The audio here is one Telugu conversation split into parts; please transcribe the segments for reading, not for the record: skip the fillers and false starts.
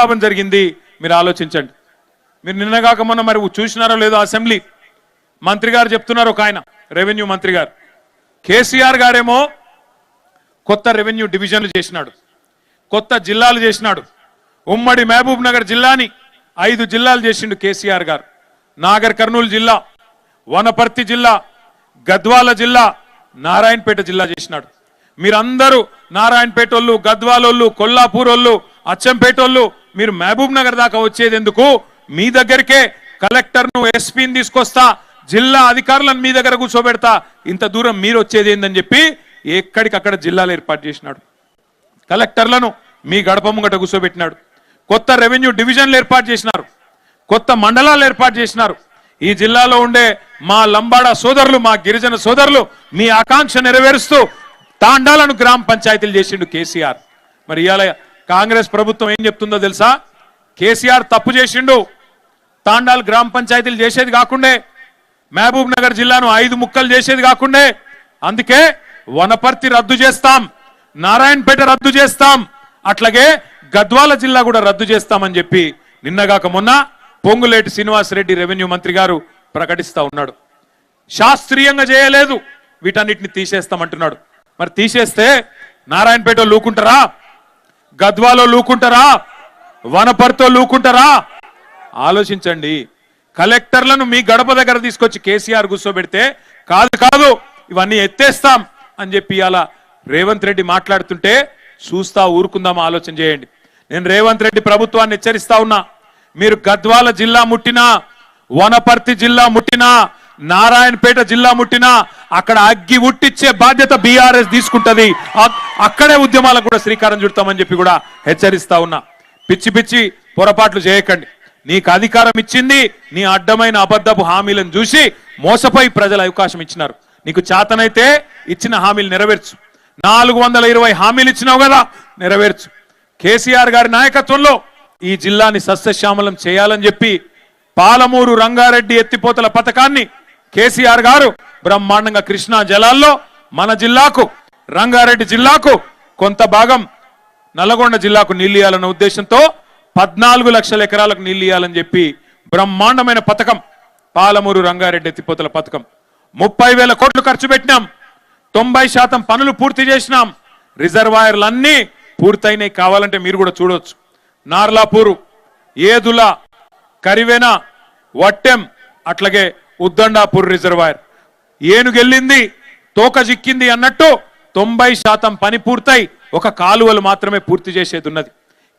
లాభం జరిగింది మీరు ఆలోచించండి. మీరు నిన్నగాక మొన్న మరి చూసినారో లేదో అసెంబ్లీ మంత్రి గారు చెప్తున్నారు, ఒక ఆయన రెవెన్యూ మంత్రి గారు, కేసీఆర్ గారేమో కొత్త రెవెన్యూ డివిజన్లు చేసినాడు, కొత్త జిల్లాలు చేసినాడు. ఉమ్మడి మహబూబ్ నగర్ జిల్లాని 5 జిల్లాలు చేసిండు కేసీఆర్ గారు. నాగర్ కర్నూలు జిల్లా, వనపర్తి జిల్లా, గద్వాల జిల్లా, నారాయణపేట జిల్లా చేసినాడు. మీరందరూ నారాయణపేట వాళ్ళు, గద్వాలోళ్ళు, కొల్లాపూర్ వాళ్ళు, అచ్చంపేట వాళ్ళు మీరు మహబూబ్ నగర్ దాకా వచ్చేది ఎందుకు? మీ దగ్గరికే కలెక్టర్ను, ఎస్పీని తీసుకొస్తా, జిల్లా అధికారులను మీ దగ్గర కూర్చోబెడతా, ఇంత దూరం మీరు వచ్చేది ఏందని చెప్పి ఎక్కడికక్కడ జిల్లాలు ఏర్పాటు చేసినాడు. కలెక్టర్లను మీ గడప ముంగట కూర్చోబెట్టినాడు. కొత్త రెవెన్యూ డివిజన్లు ఏర్పాటు చేసినారు, కొత్త మండలాలు ఏర్పాటు చేసినారు. ఈ జిల్లాలో ఉండే మా లంబాడా సోదరులు, మా గిరిజన సోదరులు మీ ఆకాంక్ష నెరవేరుస్తూ తాండాలను గ్రామ పంచాయతీలు చేసిండు కేసీఆర్. మరి ఇవాళ కాంగ్రెస్ ప్రభుత్వం ఏం చెప్తుందో తెలుసా? కేసీఆర్ తప్పు చేసిండు, తాండాలు గ్రామ పంచాయతీలు చేసేది కాకుండే, మహబూబ్ నగర్ జిల్లాను 5 ముక్కలు చేసేది కాకుండే, అందుకే వనపర్తి రద్దు చేస్తాం, నారాయణపేట రద్దు చేస్తాం, అట్లాగే గద్వాల జిల్లా కూడా రద్దు చేస్తామని చెప్పి నిన్నగాక మొన్న పొంగులేటి శ్రీనివాసరెడ్డి రెవెన్యూ మంత్రి గారు ప్రకటిస్తా ఉన్నాడు. శాస్త్రీయంగా చేయలేదు, వీటన్నిటిని తీసేస్తామంటున్నాడు. మరి తీసేస్తే నారాయణపేట లూకుంటారా? గద్వాలో లూకుంటారా? వనపర్తితో లూకుంటారా? ఆలోచించండి. కలెక్టర్లను మీ గడప దగ్గర తీసుకొచ్చి కేసీఆర్ కూర్చోబెడితే కాదు ఇవన్నీ ఎత్తేస్తాం అని చెప్పి అలా రేవంత్ రెడ్డి మాట్లాడుతుంటే చూస్తా ఊరుకుందాం, ఆలోచన చేయండి. నేను రేవంత్ రెడ్డి ప్రభుత్వాన్ని హెచ్చరిస్తా ఉన్నా, మీరు గద్వాల జిల్లా ముట్టినా, వనపర్తి జిల్లా ముట్టినా, నారాయణపేట జిల్లా ముట్టినా అక్కడ అగ్గి ఉట్టిచ్చే బాధ్యత బీఆర్ఎస్ తీసుకుంటది. అక్కడే ఉద్యమాలకు కూడా శ్రీకారం చుడతామని చెప్పి కూడా హెచ్చరిస్తా ఉన్నా. పిచ్చి పిచ్చి పొరపాట్లు చేయకండి. నీకు అధికారం ఇచ్చింది నీ అడ్డమైన అబద్ధపు హామీలను చూసి మోసపోయి ప్రజలు అవకాశం ఇచ్చినారు. నీకు చేతనైతే ఇచ్చిన హామీలు నెరవేర్చు. 420 హామీలు ఇచ్చినావు కదా, నెరవేర్చు. కేసీఆర్ గారి నాయకత్వంలో ఈ జిల్లాని సస్యశ్యామలం చేయాలని చెప్పి పాలమూరు రంగారెడ్డి ఎత్తిపోతల పథకాన్ని కేసీఆర్ గారు బ్రహ్మాండంగా కృష్ణా జలాల్లో మన జిల్లాకు, రంగారెడ్డి జిల్లాకు, కొంత భాగం నల్లగొండ జిల్లాకు నీళ్లు ఇవ్వాలన్న ఉద్దేశంతో 14 లక్షల ఎకరాలకు నీళ్లు ఇవ్వాలని చెప్పి బ్రహ్మాండమైన పథకం పాలమూరు రంగారెడ్డి ఎత్తిపోతల పథకం. 30,000 కోట్లు ఖర్చు పెట్టినాం, 90% పనులు పూర్తి చేసినాం. రిజర్వాయర్లన్నీ పూర్తయినాయి. కావాలంటే మీరు కూడా చూడవచ్చు. నార్లాపూరు, ఏదుల, కరివేన, వట్టెం, అట్లాగే ఉద్దండాపూర్ రిజర్వాయర్ ఏనుగెళ్ళింది తోక చిక్కింది అన్నట్టు 90% పని పూర్తయి ఒక కాలువలు మాత్రమే పూర్తి చేసేది ఉన్నది.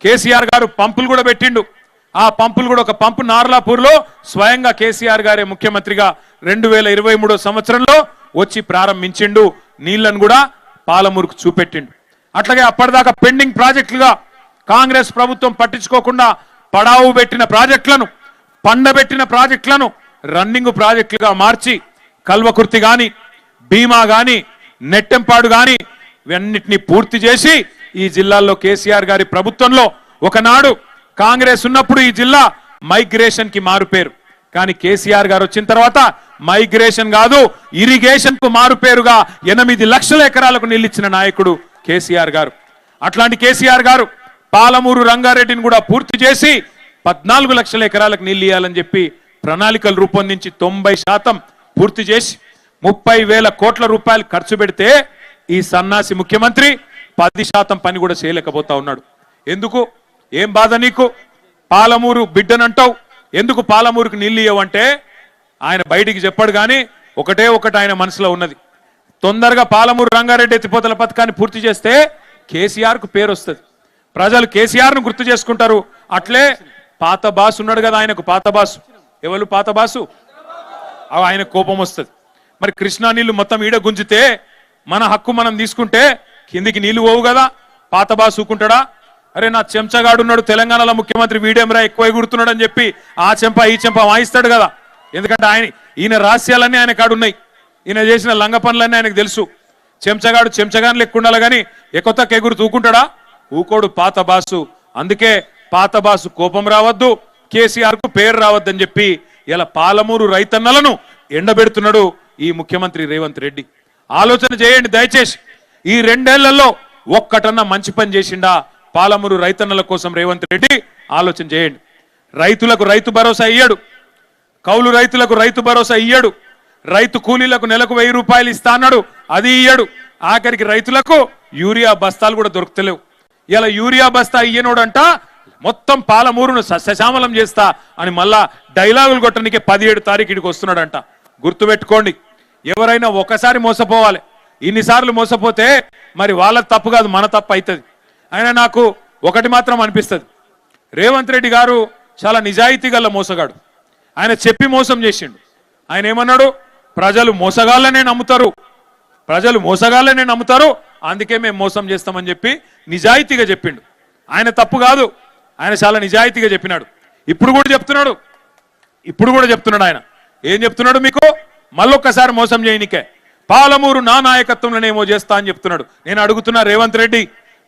కేసీఆర్ గారు పంపులు కూడా పెట్టిండు. ఆ పంపులు కూడా, ఒక పంపు నార్లాపూర్లో స్వయంగా కేసీఆర్ గారే ముఖ్యమంత్రిగా 2023 సంవత్సరంలో వచ్చి ప్రారంభించిండు. నీళ్లను కూడా పాలమూరుకు చూపెట్టిండు. అట్లాగే అప్పటిదాకా పెండింగ్ ప్రాజెక్టులుగా కాంగ్రెస్ ప్రభుత్వం పట్టించుకోకుండా పడావు పెట్టిన ప్రాజెక్టులను, పండబెట్టిన ప్రాజెక్టులను రన్నింగ్ ప్రాజెక్టులుగా మార్చి కల్వకుర్తి గాని, భీమా గాని, నెట్టెంపాడు గాని ఇవన్నిటినీ పూర్తి చేసి ఈ జిల్లాల్లో కేసీఆర్ గారి ప్రభుత్వంలో ఒకనాడు కాంగ్రెస్ ఉన్నప్పుడు ఈ జిల్లా మైగ్రేషన్ కి మారుపేరు. కానీ కేసీఆర్ గారు వచ్చిన తర్వాత మైగ్రేషన్ కాదు, ఇరిగేషన్ కు మారుపేరుగా 8 లక్షల ఎకరాలకు నీళ్ళిచ్చిన నాయకుడు కేసీఆర్ గారు. అట్లాంటి కేసీఆర్ గారు పాలమూరు రంగారెడ్డిని కూడా పూర్తి చేసి 14 లక్షల ఎకరాలకు నీళ్ళు ఇవ్వాలని చెప్పి ప్రణాళికలు రూపొందించి 90% పూర్తి చేసి 30,000 కోట్ల రూపాయలు ఖర్చు పెడితే ఈ సన్నాసి ముఖ్యమంత్రి 10% పని కూడా చేయలేకపోతా ఉన్నాడు. ఎందుకు? ఏం బాధ నీకు? పాలమూరు బిడ్డనంటావు, ఎందుకు పాలమూరుకు నీళ్ళు ఇవ్వమంటే ఆయన బయటికి చెప్పాడు. కానీ ఒకటే ఒకటి ఆయన మనసులో ఉన్నది, తొందరగా పాలమూరు రంగారెడ్డి ఎత్తిపోతల పథకాన్ని పూర్తి చేస్తే కేసీఆర్ కు పేరు వస్తుంది, ప్రజలు కేసీఆర్ ను గుర్తు చేసుకుంటారు. అట్లే పాత బాసు ఉన్నాడు కదా, ఆయనకు పాత బాసు, ఎవరు పాత బాసు, ఆయన కోపం వస్తుంది. మరి కృష్ణా నీళ్లు మొత్తం ఈడ గుంజితే మన హక్కు మనం తీసుకుంటే కిందికి నీళ్లు పోవు కదా, పాత బాసు ఊకుంటాడా? అరే నా చెంచగాడు ఉన్నాడు తెలంగాణలో ముఖ్యమంత్రి, వీడేమరా ఎక్కువ ఎగురుతున్నాడు అని చెప్పి ఆ చెంప ఈ చెంప వాయిస్తాడు కదా. ఎందుకంటే ఈయన రహస్యాలన్నీ ఆయన కాడున్నాయి, ఈయన చేసిన లంగ పనులన్నీ ఆయనకు తెలుసు. చెంచగాడు చెంచగాని లెక్క ఉండాలి కానీ ఎకొత్తకు ఎగురు తూకుంటాడా? ఊకోడు పాత బాసు. అందుకే పాత బాసు కోపం రావద్దు, కేసీఆర్ కు పేరు రావద్దని చెప్పి ఇలా పాలమూరు రైతన్నలను ఎండబెడుతున్నాడు ఈ ముఖ్యమంత్రి రేవంత్ రెడ్డి. ఆలోచన చేయండి దయచేసి. ఈ 2 ఏళ్లలో ఒక్కటన్నా మంచి పని చేసిండా పాలమూరు రైతన్నల కోసం రేవంత్ రెడ్డి? ఆలోచన చేయండి. రైతులకు రైతు భరోసా ఇయ్యడు, కౌలు రైతులకు రైతు భరోసా ఇయ్యడు, రైతు కూలీలకు నెలకు 1000 రూపాయలు ఇస్తా అన్నాడు, అది ఇయ్యడు. ఆఖరికి రైతులకు యూరియా బస్తాలు కూడా దొరుకుతలేవు. ఇలా యూరియా బస్తా ఇయ్యనోడంట మొత్తం పాలమూరును సస్యశ్యామలం చేస్తా అని మళ్ళా డైలాగులు కొట్టడానికి 17 తారీఖు ఇడికి వస్తున్నాడంట. గుర్తుపెట్టుకోండి, ఎవరైనా ఒకసారి మోసపోవాలి. ఇన్నిసార్లు మోసపోతే మరి వాళ్ళ తప్పు కాదు, మన తప్పు అవుతుంది. అయినా నాకు ఒకటి మాత్రం అనిపిస్తుంది, రేవంత్ రెడ్డి గారు చాలా నిజాయితీ గల మోసగాడు. ఆయన చెప్పి మోసం చేసిండు. ఆయన ఏమన్నాడు, ప్రజలు మోసగాళ్ళనే నమ్ముతారు, ప్రజలు మోసగాళ్ళనే నమ్ముతారు, అందుకే మేము మోసం చేస్తామని చెప్పి నిజాయితీగా చెప్పిండు. ఆయన తప్పు కాదు, ఆయన చాలా నిజాయితీగా చెప్పినాడు. ఇప్పుడు కూడా చెప్తున్నాడు ఆయన. ఏం చెప్తున్నాడు మీకు, మళ్ళొక్కసారి మోసం చేయనికే పాలమూరు నా నాయకత్వంలోనేమో చేస్తా అని చెప్తున్నాడు. నేను అడుగుతున్నా రేవంత్ రెడ్డి,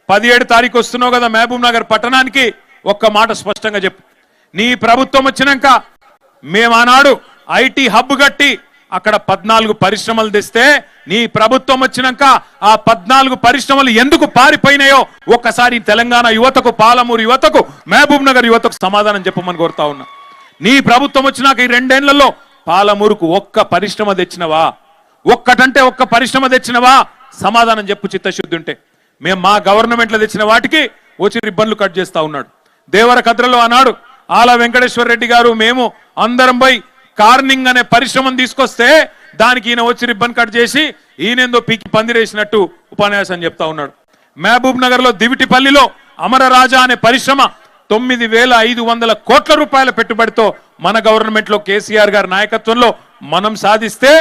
17 తారీఖు వస్తున్నావు కదా మహబూబ్ నగర్ పట్టణానికి, ఒక్క మాట స్పష్టంగా చెప్పు. నీ ప్రభుత్వం వచ్చినాక మేము ఆనాడు ఐటీ హబ్ కట్టి అక్కడ 14 పరిశ్రమలు తెస్తే నీ ప్రభుత్వం వచ్చినాక ఆ 14 పరిశ్రమలు ఎందుకు పారిపోయినాయో ఒక్కసారి తెలంగాణ యువతకు, పాలమూరు యువతకు, మహబూబ్ నగర్ యువతకు సమాధానం చెప్పమని కోరుతా ఉన్నా. నీ ప్రభుత్వం వచ్చినాక ఈ 2 ఏళ్లలో పాలమూరుకు ఒక్క పరిశ్రమ తెచ్చినవా? ఒక్కటంటే ఒక్క పరిశ్రమ తెచ్చినవా? సమాధానం చెప్పు చిత్తశుద్ధి ఉంటే. మేము మా గవర్నమెంట్లో తెచ్చిన వాటికి వచ్చి రిబ్బన్లు కట్ చేస్తా ఉన్నాడు. దేవరకద్రలో ఆనాడు ఆల వెంకటేశ్వర రెడ్డి గారు మేము అందరం పోయి కార్నింగ్ అనే పరిశ్రమను తీసుకొస్తే దానికి ఈయన వచ్చి రిబ్బన్ కట్ చేసి ఈయనేందో పీకి పందిరేసినట్టు ఉపన్యాసం చెప్తా ఉన్నాడు. మహబూబ్ నగర్ లో దివిటిపల్లిలో అమరరాజా అనే పరిశ్రమ 9500 కోట్ల రూపాయల పెట్టుబడితో మన గవర్నమెంట్ లో కేసీఆర్ గారి నాయకత్వంలో మనం సాధిస్తే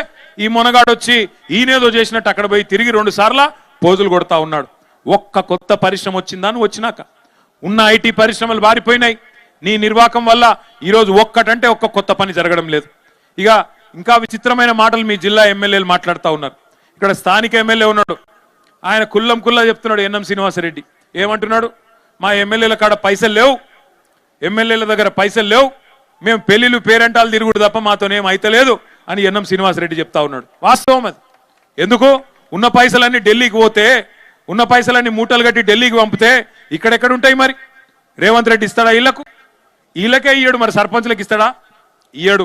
ఈ మొనగాడు వచ్చి ఈయనేదో చేసినట్టు అక్కడ పోయి తిరిగి 2 సార్లు పోజులు కొడతా ఉన్నాడు. ఒక్క కొత్త పరిశ్రమ వచ్చిందని వచ్చినాక ఉన్న ఐటీ పరిశ్రమలు బారిపోయినాయి. నీ నిర్వాహకం వల్ల ఈరోజు ఒక్కటంటే ఒక్క కొత్త పని జరగడం లేదు. ఇక ఇంకా విచిత్రమైన మాటలు మీ జిల్లా ఎమ్మెల్యేలు మాట్లాడుతూ ఉన్నారు. ఇక్కడ స్థానిక ఎమ్మెల్యే ఉన్నాడు, ఆయన కుల్లా చెప్తున్నాడు. ఎన్ఎం శ్రీనివాసరెడ్డి ఏమంటున్నాడు, మా ఎమ్మెల్యేల కాడ పైసలు లేవు, ఎమ్మెల్యేల దగ్గర పైసలు లేవు, మేము పెళ్లిళ్ళు పేరెంటాలు తిరుగుడు తప్ప మాతోనేం అయితలేదు అని ఎన్ఎం శ్రీనివాసరెడ్డి చెప్తా ఉన్నాడు. వాస్తవం అది. ఎందుకు ఉన్న పైసలన్నీ ఢిల్లీకి పోతే, ఉన్న పైసలన్నీ మూటలు కట్టి ఢిల్లీకి పంపితే ఇక్కడెక్కడ ఉంటాయి? మరి రేవంత్ రెడ్డి ఇస్తాడా? వీళ్ళకే ఇయ్యడు, మరి సర్పంచ్లకు ఇస్తాడా? ఇయ్యడు.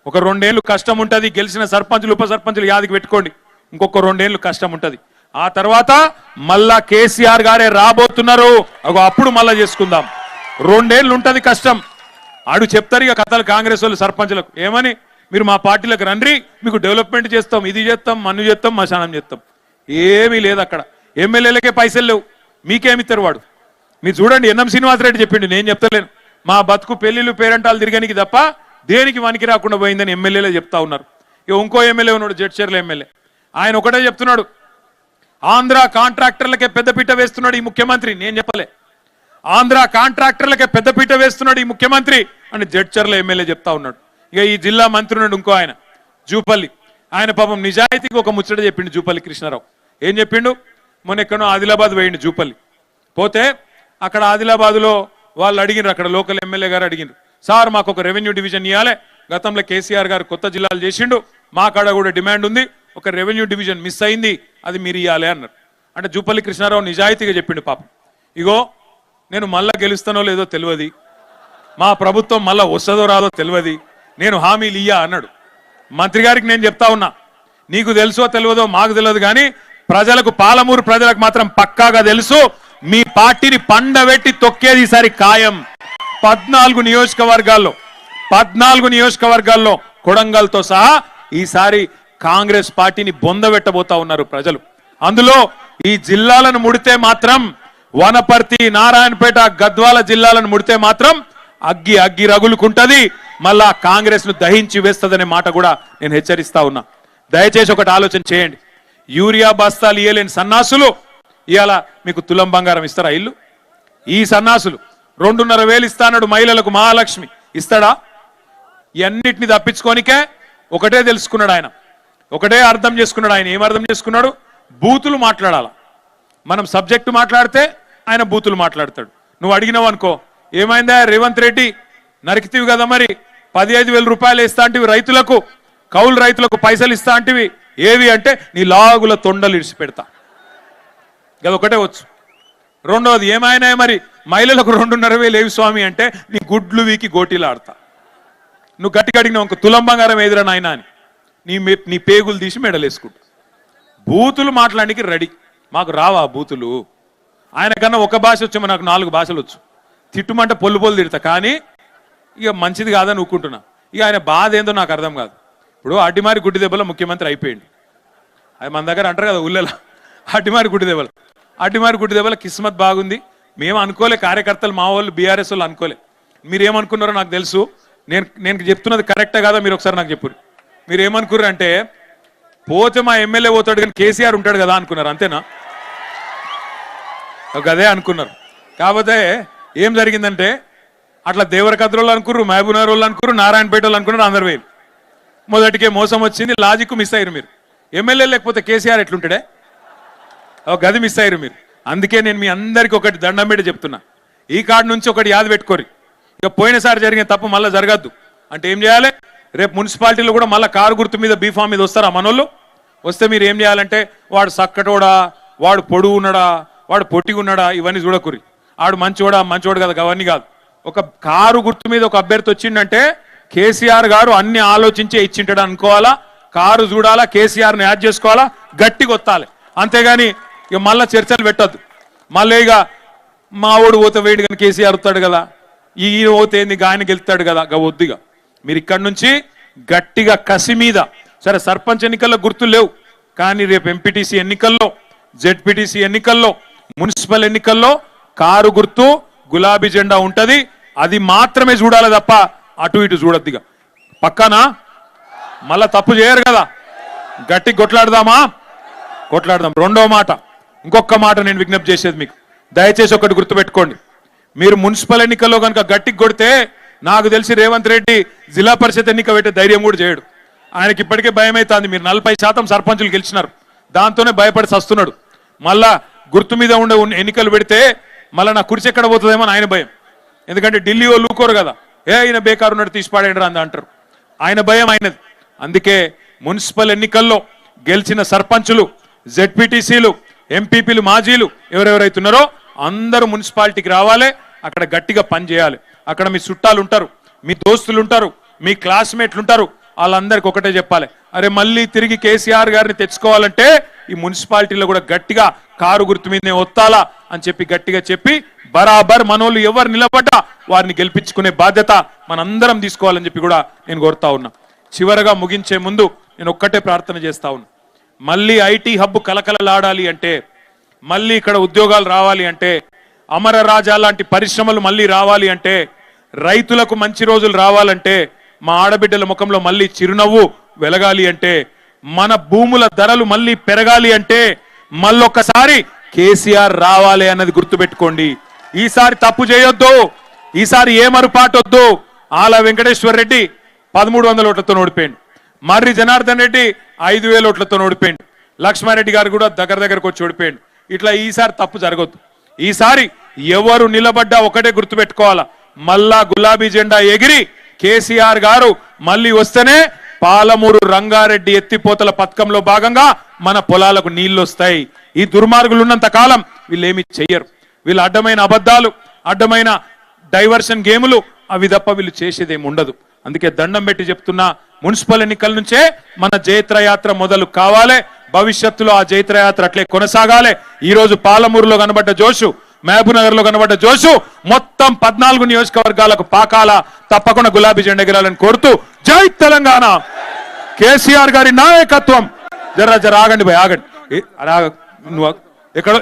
ఒక 2 ఏళ్ళు కష్టం ఉంటుంది, గెలిచిన సర్పంచులు ఉప సర్పంచులు యాదికి పెట్టుకోండి, ఇంకొక 2 ఏళ్ళు కష్టం ఉంటుంది. ఆ తర్వాత మళ్ళా కేసీఆర్ గారే రాబోతున్నారు, అప్పుడు మళ్ళా చేసుకుందాం. 2 ఏళ్ళు ఉంటది కష్టం. ఆడు చెప్తారు ఇక కథలు కాంగ్రెస్ వాళ్ళు సర్పంచులకు, ఏమని మీరు మా పార్టీలకు రండి, మీకు డెవలప్మెంట్ చేస్తాం, ఇది చేస్తాం, మన్ను చేస్తాం, మశానం చేస్తాం. ఏమీ లేదు అక్కడ. ఎమ్మెల్యేలకే పైసలు లేవు, మీకేమిస్తారు వాడు? మీరు చూడండి, ఎన్ఎం శ్రీనివాసరెడ్డి చెప్పిండు, నేను చెప్తలేను. మా బతుకు పెళ్లిళ్ళు పేరెంటాలు తిరగనికి తప్ప దేనికి వనికి రాకుండా పోయిందని ఎమ్మెల్యేలే చెప్తా ఉన్నారు. ఇక ఇంకో ఎమ్మెల్యే ఉన్నాడు, జడ్చర్ల ఎమ్మెల్యే, ఆయన ఒకటే చెప్తున్నాడు, ఆంధ్ర కాంట్రాక్టర్లకే పెద్దపీట వేస్తున్నాడు ఈ ముఖ్యమంత్రి. నేను చెప్పలే, ఆంధ్ర కాంట్రాక్టర్లకే పెద్దపీట వేస్తున్నాడు ఈ ముఖ్యమంత్రి అని జడ్చర్ల ఎమ్మెల్యే చెప్తా ఉన్నాడు. ఇక ఈ జిల్లా మంత్రి ఉన్నాడు ఇంకో ఆయన, జూపల్లి, ఆయన పాపం నిజాయితీకి ఒక ముచ్చట చెప్పిండు. జూపల్లి కృష్ణారావు ఏం చెప్పిండు, మొన్న ఎక్కడో ఆదిలాబాద్ పోయిండు జూపల్లి. పోతే అక్కడ ఆదిలాబాద్లో వాళ్ళు అడిగినారు, అక్కడ లోకల్ ఎమ్మెల్యే గారు అడిగినారు, సార్ మాకు ఒక రెవెన్యూ డివిజన్ ఇవ్వాలి, గతంలో కేసీఆర్ గారు కొత్త జిల్లాలు చేసిండు, మా కాడ కూడా డిమాండ్ ఉంది, ఒక రెవెన్యూ డివిజన్ మిస్ అయింది, అది మీరు ఇవ్వాలి అన్నారు. అంటే జూపల్లి కృష్ణారావు నిజాయితీగా చెప్పిండు, పాపం ఇగో నేను మళ్ళా గెలుస్తానో లేదో తెలియదు, మా ప్రభుత్వం మళ్ళా వస్తుందో రాదో తెలియదు, నేను హామీలు ఇయ్యా అన్నాడు. మంత్రి గారికి నేను చెప్తా ఉన్నా, నీకు తెలుసో తెలియదో మాకు తెలియదు కానీ ప్రజలకు, పాలమూరు ప్రజలకు మాత్రం పక్కాగా తెలుసు, మీ పార్టీని పండబెట్టి తొక్కేది ఈసారి ఖాయం. 14 నియోజకవర్గాల్లో కొడంగల్తో సహా ఈసారి కాంగ్రెస్ పార్టీని బొందబెట్టబోతా ఉన్నారు ప్రజలు. అందులో ఈ జిల్లాలను ముడితే మాత్రం, వనపర్తి, నారాయణపేట, గద్వాల జిల్లాలను ముడితే మాత్రం అగ్గి రగులుకుంటది, మళ్ళా కాంగ్రెస్ ను దహించి వేస్తదనే మాట కూడా నేను హెచ్చరిస్తా ఉన్నా. దయచేసి ఒకటి ఆలోచన చేయండి, యూరియా బస్తాలు ఇయ్యలేని సన్నాసులు ఇవాళ మీకు తులం బంగారం ఇస్తారా? ఇల్లు ఈ సన్నాసులు 2,500 ఇస్తాడు మహిళలకు, మహాలక్ష్మి ఇస్తాడా? ఇవన్నిటిని తప్పించుకోనికే ఒకటే తెలుసుకున్నాడు ఆయన, ఒకటే అర్థం చేసుకున్నాడు ఆయన. ఏం అర్థం చేసుకున్నాడు? బూతులు మాట్లాడాల. మనం సబ్జెక్టు మాట్లాడితే ఆయన బూతులు మాట్లాడతాడు. నువ్వు అడిగినావు అనుకో, ఏమైందా రేవంత్ రెడ్డి నరికితివి కదా, మరి 15,000 రూపాయలు ఇస్తా అంటివి రైతులకు, కౌలు రైతులకు పైసలు ఇస్తా అంటివి, ఏవి అంటే నీ లాగుల తొండలు ఇడిచి పెడతా, అదొకటే వచ్చు. రెండవది ఏమైనా మరి మహిళలకు 2.5 ఏవి స్వామి అంటే నీ గుడ్లు వీకి గోటీలు ఆడతా. నువ్వు గట్టిగా అడిగినావు ఇంక తులం బంగారం ఎదురా నాయన అని నీ పేగులు తీసి మెడలేసుకుంటా. బూతులు మాట్లాడానికి రెడీ. మాకు రావా బూతులు? ఆయన కన్నా ఒక భాష వచ్చేమో, నాకు 4 భాషలు వచ్చు. తిట్టుమంటే పొల్లు తిడతా, కానీ ఇక మంచిది కాదని ఊరుకుంటున్నా. ఇక ఆయన బాధ ఏందో నాకు అర్థం కాదు. ఇప్పుడు అడ్డిమారి గుడ్డి దెబ్బలో ముఖ్యమంత్రి అయిపోయింది. అది మన దగ్గర అంటారు కదా ఊళ్ళలో, అడ్డిమారి గుడ్డి దెబ్బల కిస్మత్ బాగుంది. మేము అనుకోలే, కార్యకర్తలు మా వాళ్ళు బీఆర్ఎస్ వాళ్ళు అనుకోలే. మీరేమనుకున్నారో నాకు తెలుసు. నేను చెప్తున్నది కరెక్టే కాదా మీరు ఒకసారి నాకు చెప్పు. మీరు ఏమనుకున్నారు అంటే పోతే మా ఎమ్మెల్యే పోతాడు కానీ కేసీఆర్ ఉంటాడు కదా అనుకున్నారు, అంతేనా? అదే అనుకున్నారు. కాకపోతే ఏం జరిగిందంటే అట్లా దేవరకద్రోళ్ళు అనుకున్నారు, మహబూబ్నగర్ వాళ్ళు అనుకున్నారు, నారాయణపేట వాళ్ళు అనుకున్నారు, అందరు వేలు. మొదటికే మోసం వచ్చింది, లాజిక్ మిస్ అయ్యారు మీరు. ఎమ్మెల్యే లేకపోతే కేసీఆర్ ఎట్లుంటాడే, ఒక గది మిస్ అయ్యారు మీరు. అందుకే నేను మీ అందరికీ ఒకటి దండం పెట్టి చెప్తున్నా, ఈ కార్డు నుంచి ఒకటి యాద పెట్టుకోరి. ఇక పోయినసారి జరిగిన తప్పు మళ్ళీ జరగద్దు అంటే ఏం చేయాలి? రేపు మున్సిపాలిటీలో కూడా మళ్ళీ కారు గుర్తు మీద బీఫామ్ మీద వస్తారా మనోళ్ళు? వస్తే మీరు ఏం చేయాలంటే వాడు సక్కటోడా, వాడు పొడుగు ఉన్నాడా, వాడు పొట్టిగా ఉన్నాడా, ఇవన్నీ చూడకురి. ఆడు మంచోడు కదా, అవన్నీ కాదు. ఒక కారు గుర్తు మీద ఒక అభ్యర్థి వచ్చిండంటే కేసీఆర్ గారు అన్ని ఆలోచించే ఇచ్చింటాడు అనుకోవాలా. కారు చూడాలా, కేసీఆర్ని యాడ్ చేసుకోవాలా, గట్టి కొత్తాలి. అంతేగాని ఇక మళ్ళీ చర్చలు పెట్టద్దు. మళ్ళీ ఇక మా ఓడు పోతే వేడి కానీ కేసీఆర్ వస్తాడు కదా, ఈయన పోతే ఏంది ఆయన గెలుస్తాడు కదా, వద్దుగా. మీరు ఇక్కడి నుంచి గట్టిగా కసి మీద, సరే సర్పంచ్ ఎన్నికల్లో గుర్తులు లేవు, కానీ రేపు ఎంపీటీసీ ఎన్నికల్లో, జెడ్పీటీసీ ఎన్నికల్లో, మున్సిపల్ ఎన్నికల్లో కారు గుర్తు గులాబీ జెండా ఉంటది. అది మాత్రమే చూడాలి తప్ప అటు ఇటు చూడొద్దిగా. పక్కన మళ్ళా తప్పు చేయరు కదా, గట్టి కొట్లాడదామా? కొట్లాడదాం. రెండో మాట, ఇంకొక మాట నేను విజ్ఞప్తి చేసేది మీకు, దయచేసి ఒకటి గుర్తుపెట్టుకోండి. మీరు మున్సిపల్ ఎన్నికల్లో కనుక గట్టికి కొడితే నాకు తెలిసి రేవంత్ రెడ్డి జిల్లా పరిషత్ ఎన్నిక పెట్టే ధైర్యం కూడా చేయడు. ఆయనకి ఇప్పటికే భయం అవుతుంది. మీరు 40% సర్పంచులు గెలిచినారు, దాంతోనే భయపడి సస్తున్నాడు. మళ్ళా గుర్తు మీద ఉండే ఎన్నికలు పెడితే మళ్ళీ నా కుర్చీ ఎక్కడ పోతుందేమో ఆయన భయం. ఎందుకంటే ఢిల్లీ వాళ్ళు ఊకోరు కదా, ఈయన బేకారు ఉన్నాడు తీసిపాడేండ్రా అని అంటారు. ఆయన భయం అయినది. అందుకే మున్సిపల్ ఎన్నికల్లో గెలిచిన సర్పంచులు, జెడ్పీటీసీలు, ఎంపీపీలు, మాజీలు ఎవరెవరైతున్నారో అందరూ మున్సిపాలిటీకి రావాలి. అక్కడ గట్టిగా పని చేయాలి. అక్కడ మీ చుట్టాలు ఉంటారు, మీ దోస్తులు ఉంటారు, మీ క్లాస్మేట్లు ఉంటారు. వాళ్ళందరికీ ఒకటే చెప్పాలి, అరే మళ్ళీ తిరిగి కేసీఆర్ గారిని తెచ్చుకోవాలంటే ఈ మున్సిపాలిటీలో కూడా గట్టిగా కారు గుర్తు మీదనే ఒత్తాలా అని చెప్పి గట్టిగా చెప్పి బరాబర్ మనోళ్ళు ఎవరు నిలబడ్డా వారిని గెలిపించుకునే బాధ్యత మనందరం తీసుకోవాలని చెప్పి కూడా నేను కోరుతా ఉన్నా. చివరగా ముగించే ముందు నేను ఒక్కటే ప్రార్థన చేస్తా ఉన్నా, మళ్ళీ ఐటీ హబ్ కలకలలాడాలి అంటే, మళ్ళీ ఇక్కడ ఉద్యోగాలు రావాలి అంటే, అమర రాజా లాంటి పరిశ్రమలు మళ్ళీ రావాలి అంటే, రైతులకు మంచి రోజులు రావాలంటే, మా ఆడబిడ్డల ముఖంలో మళ్ళీ చిరునవ్వు వెలగాలి అంటే, మన భూముల ధరలు మళ్ళీ పెరగాలి అంటే మళ్ళొక్కసారి కేసీఆర్ రావాలి అన్నది గుర్తుపెట్టుకోండి. ఈసారి తప్పు చేయొద్దు, ఈసారి ఏ మరుపాటొద్దు. ఆల వెంకటేశ్వర్ రెడ్డి 1300 ఓట్లతో ఓడిపోయింది, మర్రి జనార్దన్ రెడ్డి 5000 ఓట్లతో ఓడిపోయింది, లక్ష్మారెడ్డి గారు కూడా దగ్గరకు వచ్చి ఓడిపోయింది. ఇట్లా ఈసారి తప్పు జరగొద్దు. ఈసారి ఎవరు నిలబడ్డా ఒకటే గుర్తుపెట్టుకోవాలా, మళ్ళా గులాబీ జెండా ఎగిరి కేసీఆర్ గారు మళ్ళీ వస్తేనే పాలమూరు రంగారెడ్డి ఎత్తిపోతల పథకంలో భాగంగా మన పొలాలకు నీళ్లు వస్తాయి. ఈ దుర్మార్గులు ఉన్నంత కాలం వీళ్ళు ఏమి చెయ్యరు. వీళ్ళు అడ్డమైన అబద్ధాలు, అడ్డమైన డైవర్షన్ గేములు అవి తప్ప వీళ్ళు చేసేదేమి ఉండదు. అందుకే దండం పెట్టి చెప్తున్నా, మున్సిపల్ ఎన్నికల నుంచే మన జైత్రయాత్ర మొదలు కావాలి. భవిష్యత్తులో ఆ జైత్రయాత్ర అట్లే కొనసాగాలి. ఈ రోజు పాలమూరులో కనబడ్డ జోషు, మహబూబ్నగర్ లో కనబడ్డ జోషు మొత్తం 14 నియోజకవర్గాలకు పాకాల. తప్పకుండా గులాబీ జెండా ఎగరాలని కోరుతూ, జై తెలంగాణ, కేసీఆర్ గారి నాయకత్వం. జర ఆగండి భయ్, ఆగండి. నువ్వు ఇక్కడ